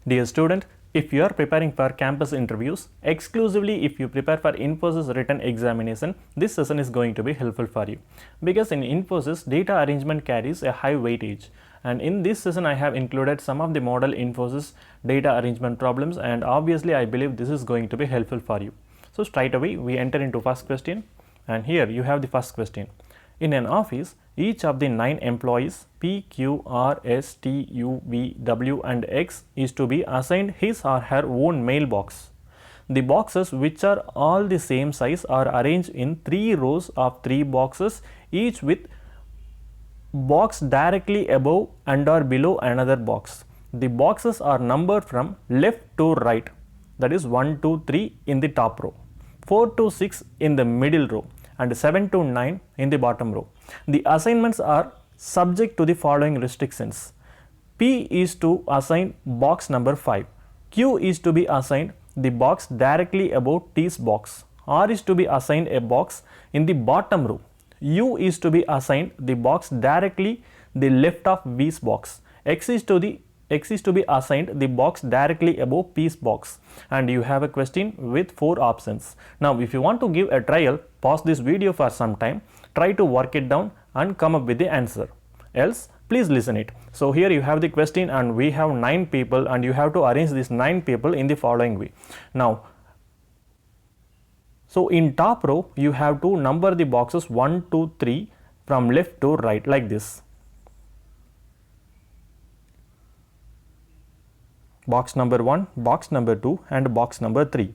Dear student, if you are preparing for campus interviews, exclusively if you prepare for Infosys written examination, this session is going to be helpful for you. Because in Infosys, data arrangement carries a high weightage. And in this session, I have included some of the model Infosys data arrangement problems, and obviously I believe this is going to be helpful for you. So straight away, we enter into first question, and here you have the first question. In an office, each of the 9 employees P, Q, R, S, T, U, V, W and X is to be assigned his or her own mailbox. The boxes, which are all the same size, are arranged in 3 rows of 3 boxes, each with box directly above and or below another box. The boxes are numbered from left to right, that is 1, 2, 3 in the top row, 4 to 6 in the middle row, and 7 to 9 in the bottom row. The assignments are subject to the following restrictions. P is to assign box number 5. Q is to be assigned the box directly above T's box. R is to be assigned a box in the bottom row. U is to be assigned the box directly the left of V's box. X is to be assigned the box directly above P's box, and you have a question with 4 options. Now if you want to give a trial, pause this video for some time, try to work it down and come up with the answer. Else please listen it. So here you have the question, and we have 9 people, and you have to arrange these 9 people in the following way. Now, so in top row you have to number the boxes 1, 2, 3 from left to right like this. Box number 1, box number 2 and box number 3.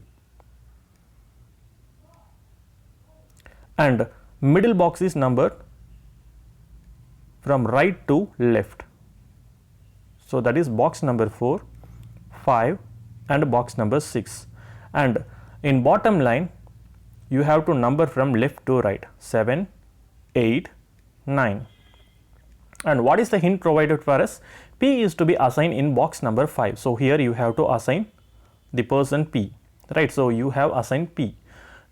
And middle box is numbered from right to left. So that is box number 4, 5 and box number 6. And in bottom line you have to number from left to right, 7, 8, 9. And what is the hint provided for us? P is to be assigned in box number 5. So here you have to assign the person P, right? So you have assigned P.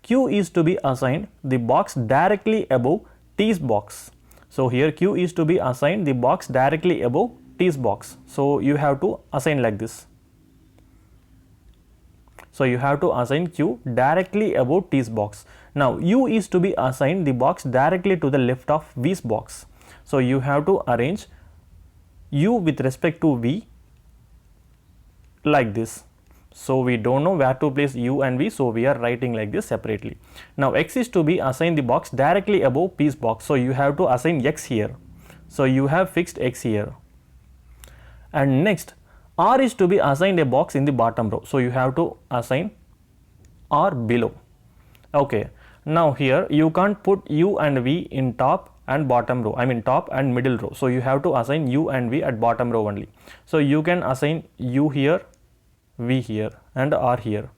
Q is to be assigned the box directly above T's box. So here Q is to be assigned the box directly above T's box. So you have to assign like this. So you have to assign Q directly above T's box. Now U is to be assigned the box directly to the left of V's box. So you have to arrange U with respect to V like this. So we don't know where to place U and V, so we are writing like this separately. Now X is to be assigned the box directly above P's box. So you have to assign X here. So you have fixed X here. And next R is to be assigned a box in the bottom row. So you have to assign R below. Okay. Now here you can't put U and V in top and bottom row, I mean top and middle row. So you have to assign U and V at bottom row only. So you can assign U here, V here and R here,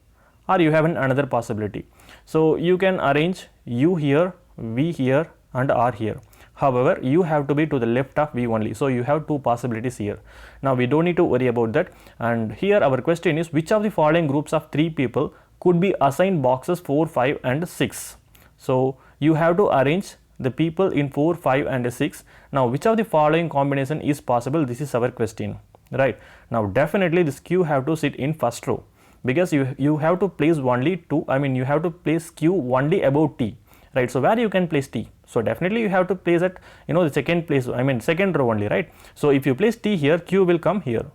or you have another possibility. So you can arrange U here, V here and R here. However, you have to be to the left of V only. So you have 2 possibilities here. Now we don't need to worry about that. And here our question is, which of the following groups of 3 people could be assigned boxes 4, 5 and 6? So you have to arrange the people in 4, 5 and 6. Now which of the following combination is possible? This is our question, right? Now definitely this Q have to sit in first row, because you have to place only you have to place Q only above T, right? So where you can place T? So definitely you have to place at the second place, second row only, right? So if you place T here, Q will come here.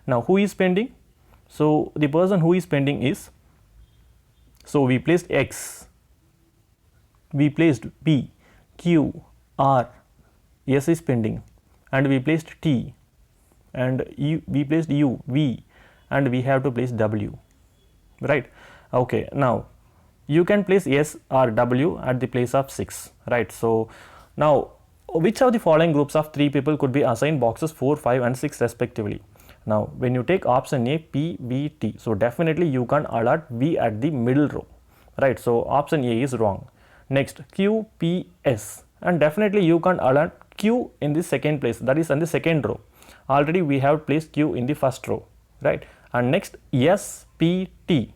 Now who is pending? So the person who is pending is, so we placed X, we placed P, Q, R, S is pending, and we placed T, and we placed U, V, and we have to place W, right? Okay, now you can place S or W at the place of 6, right? So now which of the following groups of 3 people could be assigned boxes 4, 5 and 6 respectively? Now when you take option A, P, V, T, so definitely you can allot V at the middle row, right? So option A is wrong. Next Q, P, S, and definitely you can allot Q in the second place, that is in the second row. Already we have placed Q in the first row, right? And next S, P, T.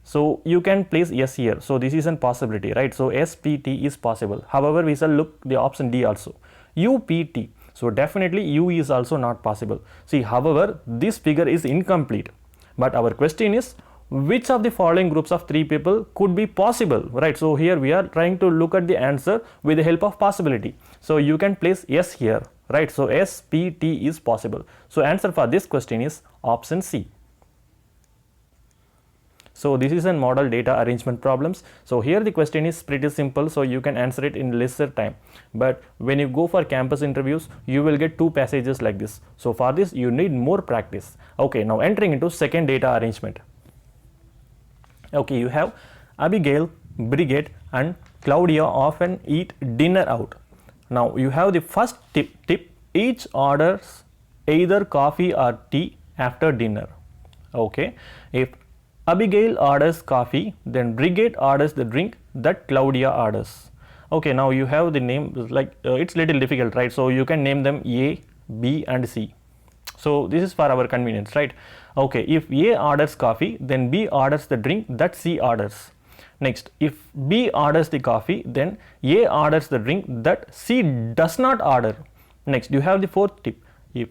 So you can place S here. So this is a possibility, right? So S, P, T is possible. However, we shall look the option D also. U, P, T. So definitely U is also not possible. See, however, this figure is incomplete, but our question is, which of the following groups of 3 people could be possible, right? So here we are trying to look at the answer with the help of possibility. So you can place S here, right? So S, P, T is possible. So answer for this question is option C. So this is a model data arrangement problems. So here the question is pretty simple, so you can answer it in lesser time. But when you go for campus interviews, you will get 2 passages like this. So for this you need more practice. Okay, now entering into second data arrangement. Okay, you have Abigail, Brigette and Claudia often eat dinner out. Now you have the first tip, each orders either coffee or tea after dinner. Okay, if Abigail orders coffee, then Brigette orders the drink that Claudia orders. Okay, now you have the name, like it's little difficult, right? So you can name them A, B and C. So this is for our convenience, right? Okay, if A orders coffee, then B orders the drink that C orders. Next, if B orders the coffee, then A orders the drink that C does not order. Next, you have the fourth tip. If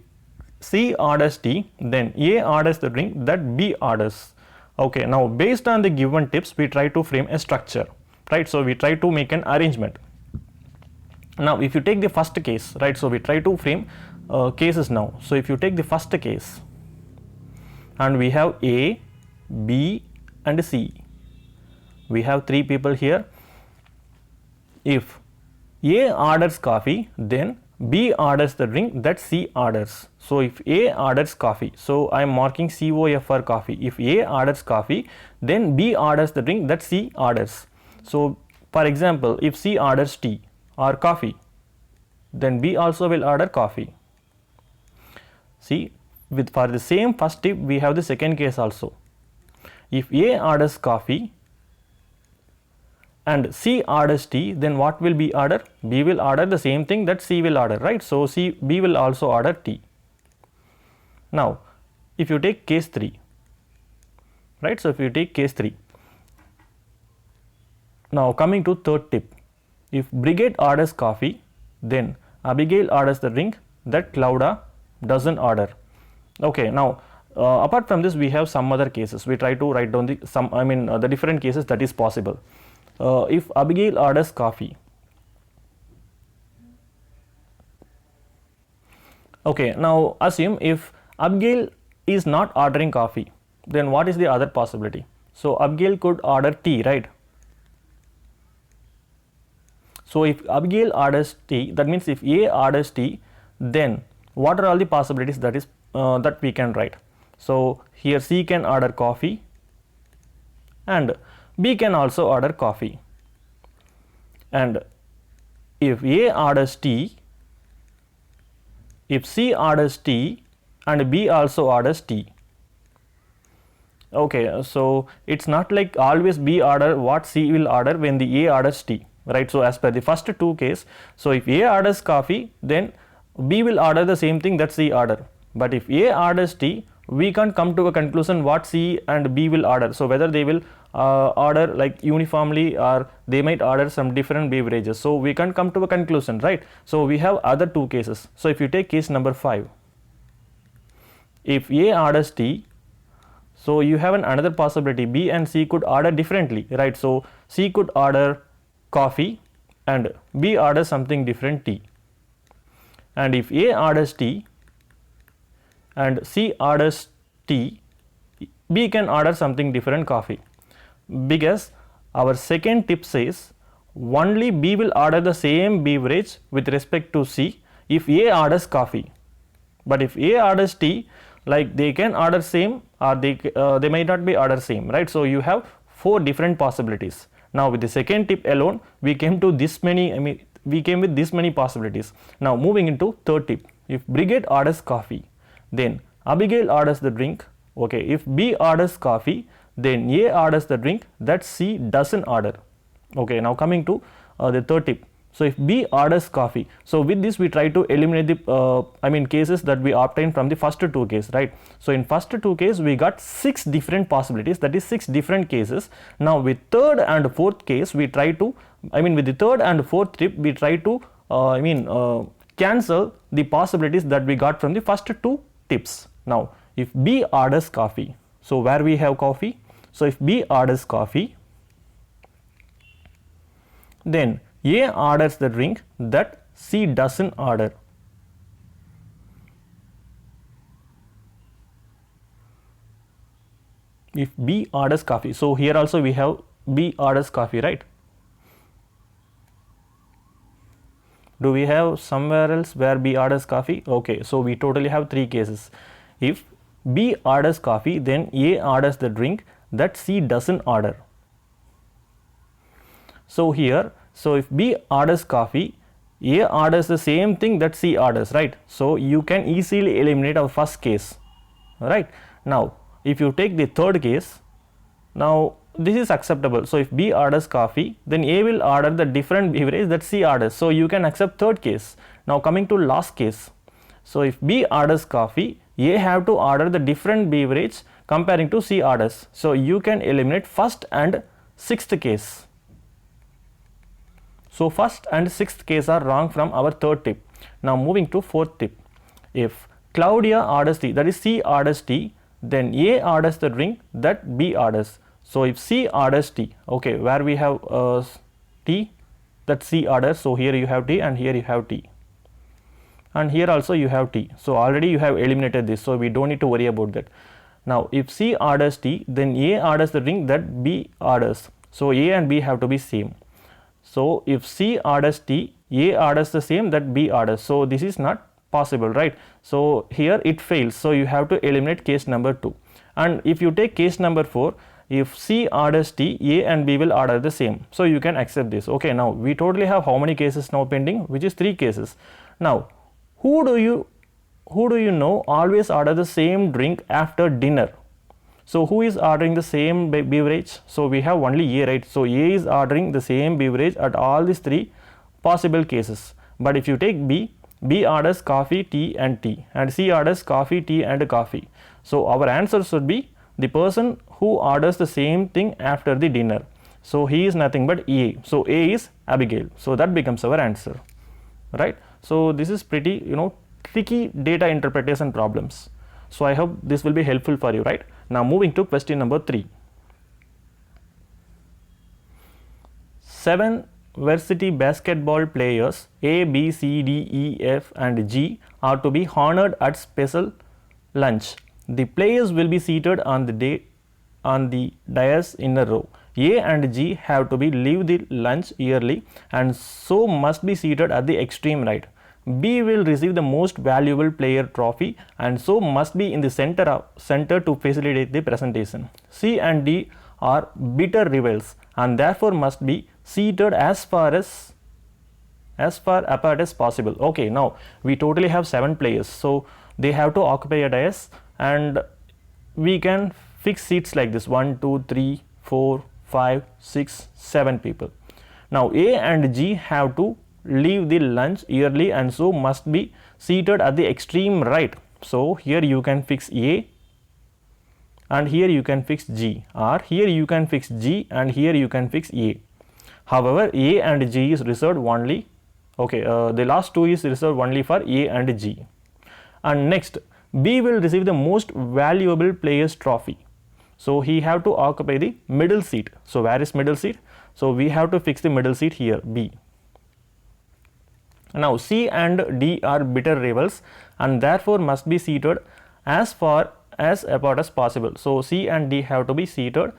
C orders tea, then A orders the drink that B orders. Okay, now based on the given tips, we try to frame a structure, right? So we try to make an arrangement. Now if you take the first case, right, so we try to frame cases now. So if you take the first case and we have A, B and C, we have 3 people here. If A orders coffee, then B orders the drink that C orders. So if A orders coffee, so I am marking COF for coffee. If A orders coffee, then B orders the drink that C orders. So for example, if C orders tea or coffee, then B also will order coffee. See, for the same first tip, we have the second case also. If A orders coffee and C orders tea, then what will B order? B will order the same thing that C will order, right? So B will also order tea. Now if you take case 3, right? So if you take case 3, now coming to third tip, if Brigette orders coffee, then Abigail orders the drink that Claudia doesn't order. Okay, now apart from this, we have some other cases. We try to write down the different cases that is possible. If Abigail orders coffee, okay, now assume if Abigail is not ordering coffee, then what is the other possibility? So Abigail could order tea, right? So if Abigail orders tea, that means if A orders tea, then what are all the possibilities that we can write? So here C can order coffee and B can also order coffee. And if A orders tea, if C orders tea and B also orders tea. Okay, so it's not like always B order what C will order when the A orders tea, right? So as per the first 2 case, so if A orders coffee, then B will order the same thing that C order. But if A orders tea, we can't come to a conclusion what C and B will order. So whether they will order like uniformly or they might order some different beverages. So we can't come to a conclusion, right? So we have other 2 cases. So if you take case number 5, if A orders tea, so you have another possibility, B and C could order differently, right? So C could order coffee and B orders something different, tea. And if A orders tea and C orders tea, B can order something different, coffee, because our second tip says only B will order the same beverage with respect to C if A orders coffee. But if A orders tea, like they can order same or they might not be order same, right? So you have 4 different possibilities. Now with the second tip alone, we came to this many, we came with this many possibilities. Now moving into third tip, if Brigette orders coffee, then Abigail orders the drink. Okay, if B orders coffee, then A orders the drink that C doesn't order. Okay, now coming to the third tip. So if B orders coffee, so with this we try to eliminate the cases that we obtained from the first 2 cases, right? So in first 2 cases we got 6 different possibilities, that is 6 different cases. Now with third and fourth case we try to, with the third and fourth tip we try to cancel the possibilities that we got from the first two tips. Now, if B orders coffee, so where we have coffee, so if B orders coffee, then A orders the drink that C doesn't order. If B orders coffee, so here also we have B orders coffee, right? Do we have somewhere else where B orders coffee? Okay, so we totally have three cases. If B orders coffee, then A orders the drink that C doesn't order. So here, so if B orders coffee, A orders the same thing that C orders, right? So you can easily eliminate our first case, right? Now, if you take the third case, now this is acceptable. So if B orders coffee, then A will order the different beverage that C orders. So you can accept third case. Now coming to last case. So if B orders coffee, A have to order the different beverage comparing to C orders. So you can eliminate first and sixth case. So first and sixth case are wrong from our third tip. Now moving to fourth tip. If Claudia orders tea, that is C orders tea, then A orders the drink that B orders. So if C orders tea, okay, where we have tea that C orders, so here you have tea and here you have tea. And here also you have tea. So already you have eliminated this, so we don't need to worry about that. Now if C orders tea, then A orders the drink that B orders. So A and B have to be same. So if C orders tea, A orders the same that B orders. So this is not possible, right? So here it fails. So you have to eliminate case number 2. And if you take case number 4, if C orders tea, A and B will order the same. So you can accept this. Okay, now we totally have how many cases now pending? Which is 3 cases. Now, who do you know always order the same drink after dinner? So who is ordering the same beverage? So we have only A, right? So A is ordering the same beverage at all these 3 possible cases. But if you take B, B orders coffee, tea and C orders coffee, tea and coffee. So our answer should be the person who orders the same thing after the dinner. So he is nothing but A. So A is Abigail. So that becomes our answer, right? So this is pretty, tricky data interpretation problems. So I hope this will be helpful for you, right? Now moving to question number 3. 7 varsity basketball players A, B, C, D, E, F and G are to be honored at special lunch. The players will be seated on the dais in a row. A and G have to leave the lunch early and so must be seated at the extreme right. B will receive the most valuable player trophy and so must be in the center to facilitate the presentation. C and D are bitter rivals and therefore must be seated as far apart as possible. Okay, now we totally have 7 players, so they have to occupy a dais and we can fix seats like this: 1, 2, 3, 4, 5, 6, 7 people. Now A and G have to leave the lunch early and so must be seated at the extreme right. So here you can fix A and here you can fix G, or here you can fix G and here you can fix A. However, A and G is reserved only, the last 2 is reserved only for A and G. And next, B will receive the most valuable player's trophy. So he have to occupy the middle seat. So where is middle seat? So we have to fix the middle seat here, B. Now C and D are bitter rivals and therefore must be seated as far as apart as possible. So C and D have to be seated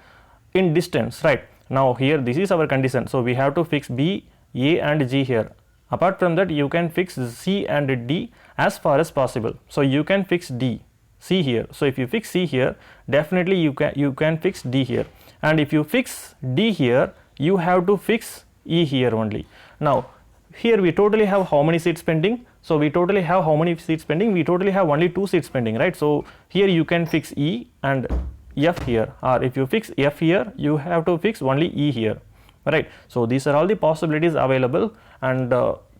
in distance, right? Now here this is our condition. So we have to fix B, A and G here. Apart from that, you can fix C and D as far as possible. So you can fix D, C here. So if you fix C here, definitely you can fix D here. And if you fix D here, you have to fix E here only. Now here we totally have how many seats pending? So we totally have how many seats pending? We totally have only 2 seats pending, right? So here you can fix E and F here, or if you fix F here, you have to fix only E here, right? So these are all the possibilities available, and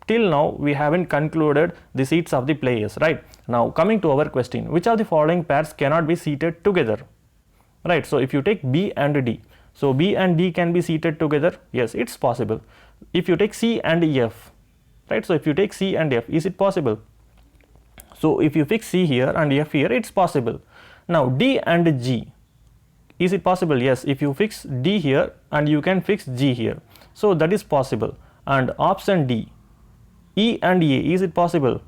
till now we haven't concluded the seats of the players, right? Now coming to our question, which of the following pairs cannot be seated together, right? So if you take B and D, so B and D can be seated together. Yes, it's possible. If you take C and F, right? So if you take C and F, is it possible? So if you fix C here and F here, it's possible. Now D and G, is it possible? Yes, if you fix D here and you can fix G here, so that is possible. And option D, E and A, is it possible?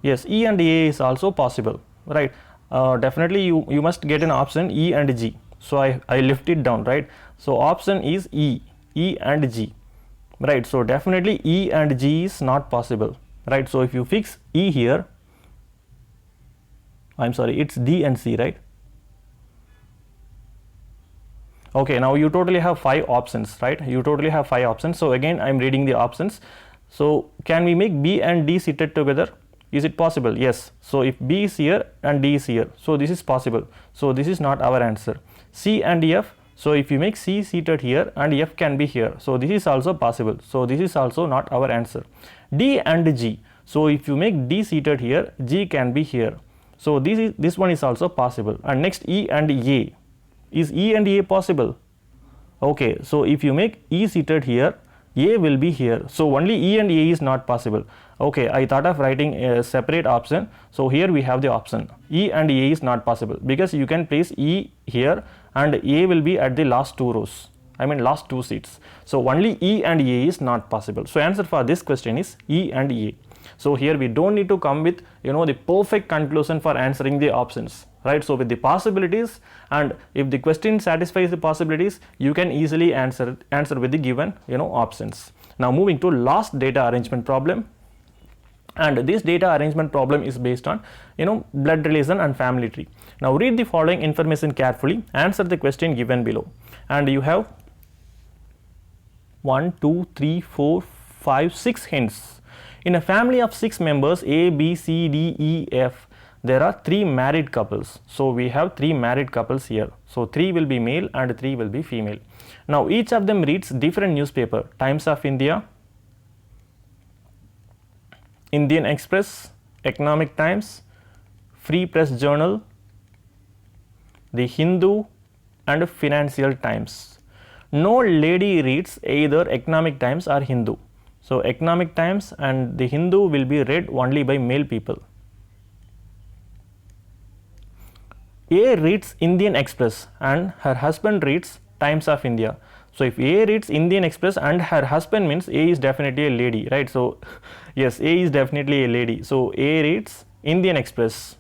Yes, E and A is also possible, right? Definitely you must get an option E and G. So I lift it down, right? So option is E and G, right? So definitely E and G is not possible, right? So if you fix E here, I'm sorry, it's D and C, right? Okay, now you totally have 5 options, right? You totally have 5 options. So again, I'm reading the options. So can we make B and D seated together? Is it possible? Yes. So if B is here and D is here, so this is possible. So this is not our answer. C and F, so if you make C seated here and F can be here, so this is also possible. So this is also not our answer. D and G, so if you make D seated here, G can be here. So this one is also possible. And next E and A, is E and A possible? Okay, so if you make E seated here, A will be here. So only E and A is not possible. Okay, I thought of writing a separate option. So here we have the option E and A is not possible, because you can place E here and A will be at the last 2 rows. I mean last 2 seats. So only E and A is not possible. So answer for this question is E and A. So here we don't need to come with the perfect conclusion for answering the options, right? So with the possibilities, and if the question satisfies the possibilities, you can easily answer with the given options. Now moving to last data arrangement problem. And this data arrangement problem is based on blood relation and family tree. Now read the following information carefully, answer the question given below. And you have 1 2 3 4 5 6 hints. In a family of 6 members, A, B, C, D, E, F, there are 3 married couples. So we have 3 married couples here. So 3 will be male and 3 will be female. Now each of them reads different newspaper: Times of India, Indian Express, Economic Times, Free Press Journal, The Hindu, and Financial Times. No lady reads either Economic Times or Hindu. So Economic Times and The Hindu will be read only by male people. A reads Indian Express and her husband reads Times of India. So if A reads Indian Express and her husband, means A is definitely a lady, right? So yes, A is definitely a lady. So A reads Indian Express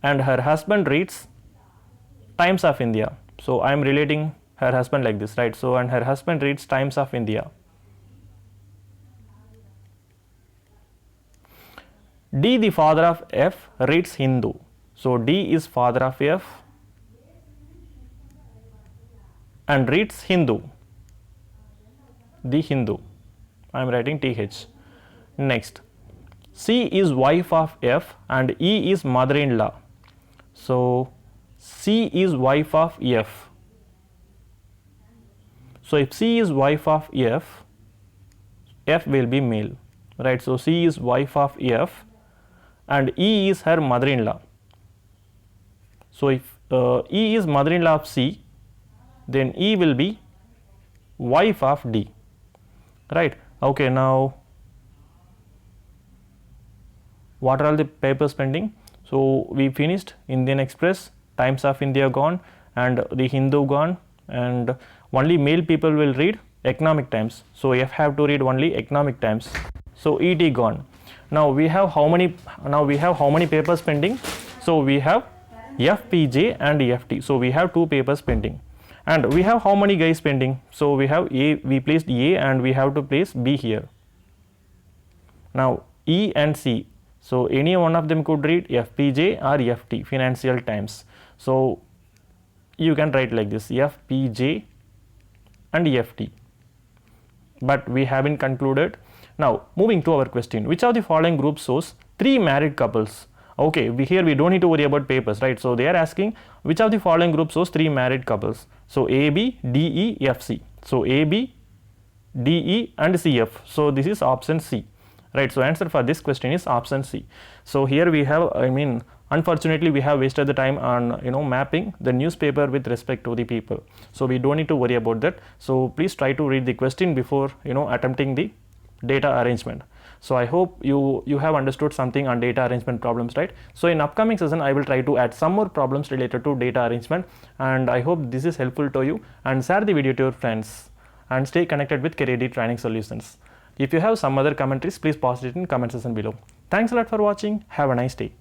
and her husband reads Times of India. So I am relating her husband like this, right? So and her husband reads Times of India. D, the father of F, reads Hindu. So D is father of F and reads Hindu, the Hindu. I am writing TH. Next, C is wife of F and E is mother-in-law. So C is wife of F. So if C is wife of F, F will be male, right? So C is wife of F and E is her mother-in-law. So if E is mother-in-law of C, then E will be wife of D, right? Okay, now what are all the papers pending? So we finished Indian Express, Times of India gone, and the Hindu gone, and only male people will read Economic Times. So F have to read only Economic Times. So ET gone. Now we have how many? Now we have how many papers pending? So we have FPJ and FT. So we have 2 papers pending. And we have how many guys pending? So we have A, we placed A and we have to place B here. Now E and C. So any one of them could read FPJ or FT, Financial Times. So you can write like this, FPJ and FT. But we haven't concluded. Now moving to our question, which of the following groups shows 3 married couples? Okay, here we don't need to worry about papers, right? So they are asking which of the following groups shows 3 married couples. So AB, DE, FC. So AB, DE and CF. So this is option C, right? So answer for this question is option C. So here we have, unfortunately we have wasted the time on mapping the newspaper with respect to the people. So we don't need to worry about that. So please try to read the question before attempting the data arrangement. So I hope you have understood something on data arrangement problems, right? So in upcoming session I will try to add some more problems related to data arrangement, and I hope this is helpful to you, and share the video to your friends and stay connected with CareerDeed training solutions. If you have some other commentaries, please post it in comment section below. Thanks a lot for watching. Have a nice day.